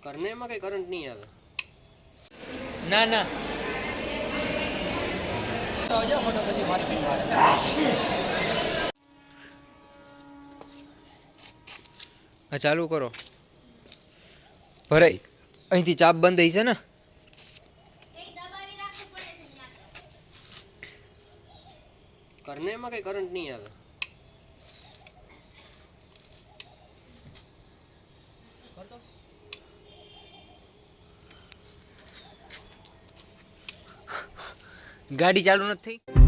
કરને માં કઈ કરંટ નહીં આવે. ના ના તો આવજો ફોટો પછી મારી પીન મારે. હા ચાલુ કરો. ભરાઈ અહીંથી ચાપ બંધ થઈ છે ને. કરને માં કઈ કરંટ નહીં આવે. ગાડી ચાલુ નથી થઈ.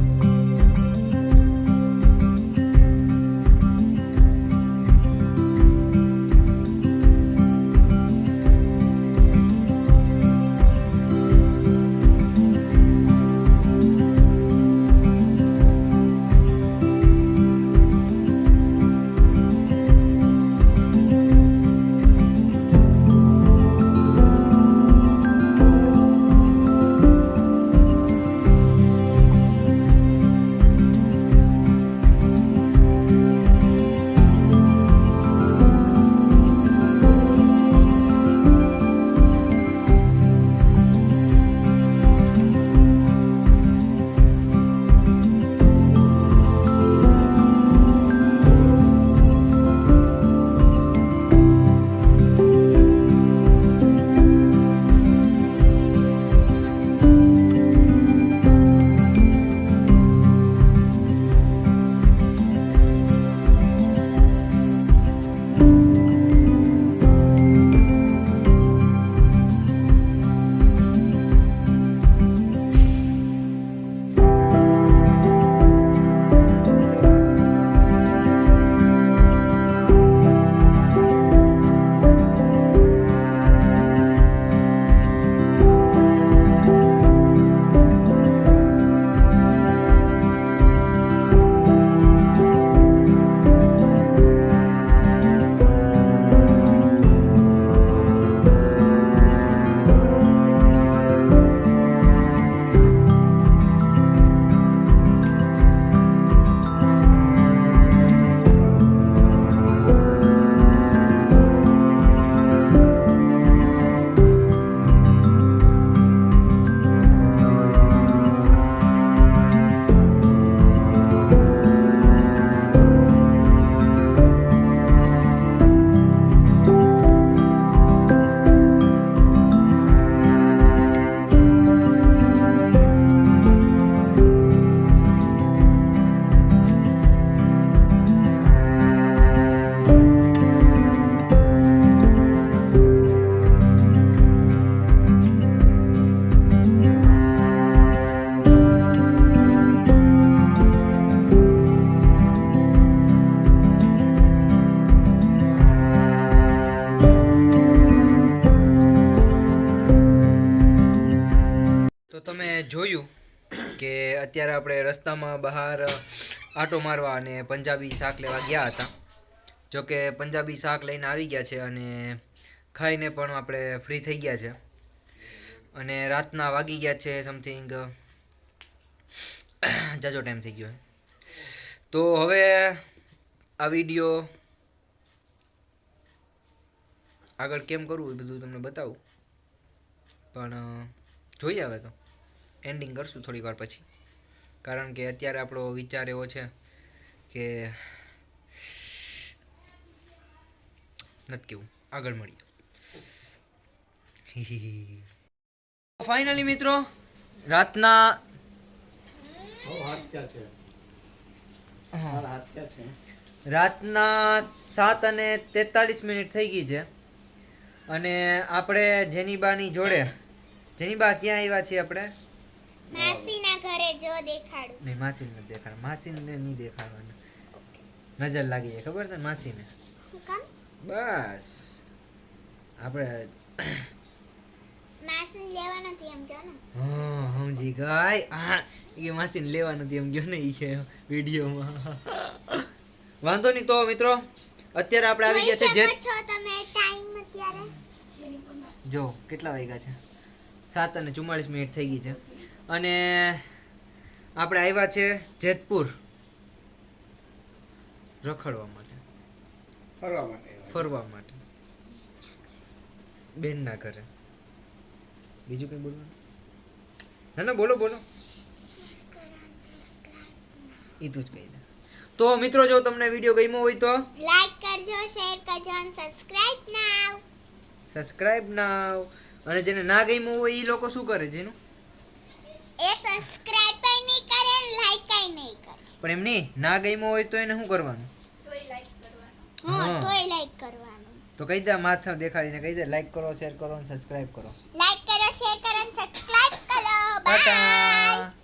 તો તમે જોયું કે અત્યારે આપણે રસ્તામાં બહાર આટો મારવા અને પંજાબી શાક લેવા ગયા હતા. જો કે પંજાબી શાક લઈને આવી ગયા છે અને ખાઈને પણ આપણે ફ્રી થઈ ગયા છે અને રાતના વાગી ગયા છે સમથિંગ જાજો ટાઈમ થઈ ગયો. તો હવે આ વિડીયો આગળ કેમ કરવું એ બધું તમને બતાવું, પણ જોઈએ હવે તો એન્ડિંગ કરશું થોડીક વાર પછી, કારણ કે અત્યારે આપણો વિચાર એવો છે કે નથી કેવું, આગળ મળીએ. ફાઇનલી મિત્રો રાતના રાતના 7:43 થઈ ગઈ છે અને આપણે જેનીબાની જોડે, જેનીબા ક્યાં આવ્યા છીએ આપણે? માસીના ઘરે. જો દેખાડું નહીં, માસીને નથી દેખાડવા, માસીને નહીં દેખાડવાના, નજર લાગી જાય ખબર છે માસીને. બસ આપણે માસીને લેવા નથી એમ કહો ને. હા સમજી ગઈ. હા એ માસીને લેવા નથી એમ કહો ને એ કે વિડીયોમાં. વાંધો નહીં. તો મિત્રો અત્યારે આપણે આવી ગયા છે જે છો તમે ટાઈમ અત્યારે જો કેટલા વાગ્યા છે, 7:44 થઈ ગઈ છે અને આપણે આવ્યા છે જેતપુર રખડવા માટે, ફરવા માટે. બેનના ઘરે. બીજું કંઈ બોલવાનું? ના ના બોલો બોલો. એ તું જ કહી દે. તો મિત્રો જો તમને વિડીયો ગમ્યો હોય તો લાઈક કરજો, શેર કરજો અને સબસ્ક્રાઇબ નાવ. અને જેને ના ગમ્યું હોય એ લોકો શું કરે જેનું? એ સબસ્ક્રાઇબ પણ નહીં કરે અને લાઈક પણ નહીં કરે. પણ એમ નહીં, ના ગમ્યું હોય તો એને શું કરવાનું? હા, હા. તોય લાઈક કરવાનું. તો કહી દે, માથા દેખાડીને કહી દે, લાઈક કરો, શેર કરો અને સબસ્ક્રાઇબ કરો. લાઈક કરો, શેર કરો અને સબસ્ક્રાઇબ કરો. બાય. ટાટા.